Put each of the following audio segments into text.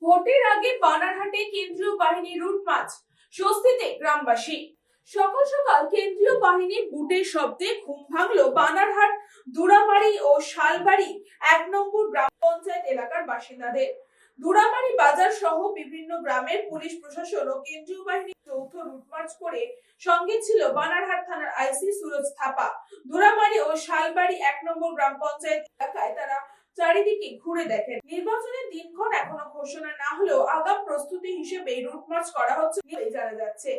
ভোটের আগে বানারহাটে কেন্দ্রীয় বাহিনীর রুট মার্চ, স্বস্তিতে গ্রামবাসী। সকাল সকাল কেন্দ্রীয় বাহিনীর বুটের শব্দে ঘুম ভাঙলো বানারহাট, দুরামারি ও শালবাড়ি 1 নম্বর গ্রাম পঞ্চায়েত এলাকার বাসিন্দাদের। দুরামারি বাজার সহ বিভিন্ন গ্রামের পুলিশ প্রশাসন ও কেন্দ্রীয় বাহিনীর যৌথ রুট মার্চ করে সঙ্গে ছিল বানারহাট থানার আইসি সুরজ থাপা। দুরামারি ও শালবাড়ি 1 নম্বর গ্রাম পঞ্চায়েত এলাকায় তারা চারিদিকে ঘুরে দেখেন। নির্বাচনের দিনক্ষণ এখনো ঘোষণা না হলেও আগাম প্রস্তুতি হিসেবে রুট মার্চ করা হচ্ছে বলে জানা যাচ্ছে।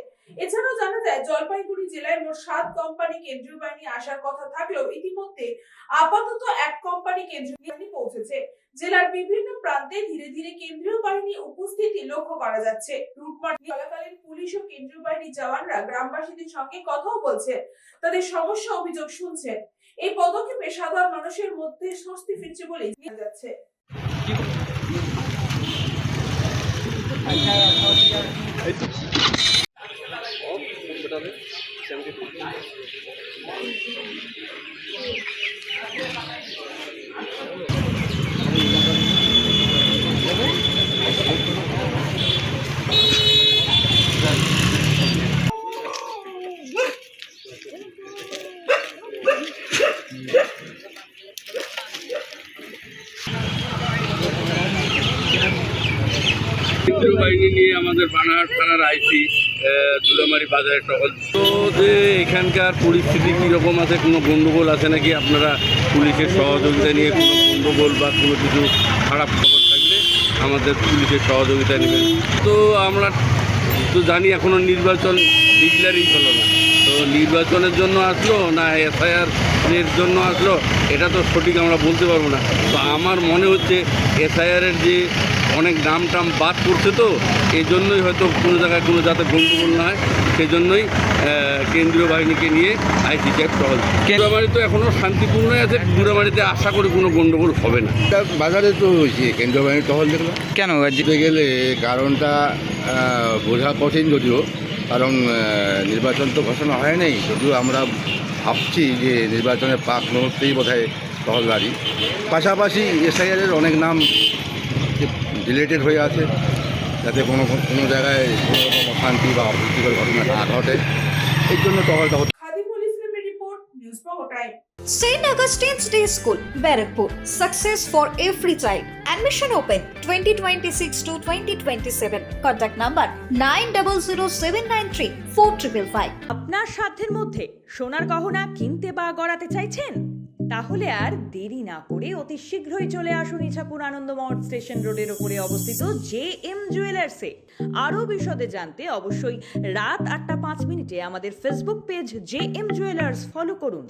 এছাড়াও জানা যায় জলপাইগুড়ি জেলায় মোট 7 কোম্পানি কেন্দ্রীয় বাহিনী আসার কথা থাকলেও ইতিমধ্যে আপাতত 1 কোম্পানি কেন্দ্রীয় বাহিনী পৌঁছেছে। জেলার বিভিন্ন প্রান্তে ধীরে ধীরে কেন্দ্রীয় বাহিনী উপস্থিতি লক্ষ্য করা যাচ্ছে। রুট মার্চ চলাকালীন পুলিশ ও কেন্দ্রীয় বাহিনীর জওয়ানরা গ্রামবাসীদের সঙ্গে কথাও বলছেন, তাদের সমস্যা অভিযোগ শুনছেন। এই পদক্ষেপে সাধারণ মানুষের মধ্যে স্বস্তি ফিরছে বলে জানা যাচ্ছে। কেন্দ্রীয় বাহিনী নিয়ে আমাদের বানারহাট থানার আইসি দুরামারি বাজারে টহল তো যে এখানকার পরিস্থিতি কীরকম আছে, কোনো গণ্ডগোল আছে নাকি, আপনারা পুলিশের সহযোগিতা নিয়ে কোনো গণ্ডগোল বা কোনো কিছু খারাপ খবর থাকলে আমাদের পুলিশের সহযোগিতা নেবেন। তো আমরা তো জানি এখনও নির্বাচন ডিক্লারই হলো না, তো নির্বাচনের জন্য আসলো না এসআইআর এর জন্য আসলো এটা তো সঠিক আমরা বলতে পারবো না। তো আমার মনে হচ্ছে এসআইআরের যে অনেক নাম টাম বাদ করছে, তো এই জন্যই হয়তো কোনো জায়গায় কোনো যাতে গণ্ডগোল না হয় সেই জন্যই কেন্দ্রীয় বাহিনীকে নিয়ে আইসি ক্যাব টহল। দুরামারি তো এখনও শান্তিপূর্ণই আছে, দুরামারিতে আশা করি কোনো গণ্ডগোল হবে না। বাজারে তো হয়েছে কেন্দ্রীয় বাহিনীর টহল দেখলাম। কেন জিতে গেলে কারণটা বোঝা কঠিন, যদিও কারণ নির্বাচন তো ঘোষণা হয় নাই, যদিও আমরা ভাবছি যে নির্বাচনের পাক মুহূর্তেই বোধহয় টহলদারি। পাশাপাশি এসআইআরের অনেক নাম ডিলেটেড হয়ে আছে, যাতে কোনো জায়গায় কোনো রকম অশান্তি বা অপ্রীতিকর ঘটনা না ঘটে, এই জন্য টহলটা হচ্ছে। St. Augustine's Day School, Barrackpur. Success for every child. Admission open 2026 to 2027. Contact number 9007934555. আপনার সাধ্যের মধ্যে সোনার গহনা কিনতে বা গড়াতে চাইছেন? তাহলে আর দেরি না করে অতি শীঘ্রই চলে আসুন ইছাপুর আনন্দমঠ স্টেশন রোডের উপরে অবস্থিত জেএম জুয়েলার্সে। আরও বিশদে জানতে অবশ্যই রাত 8টা 5 মিনিটে আমাদের Facebook page JM jewellers follow করুন।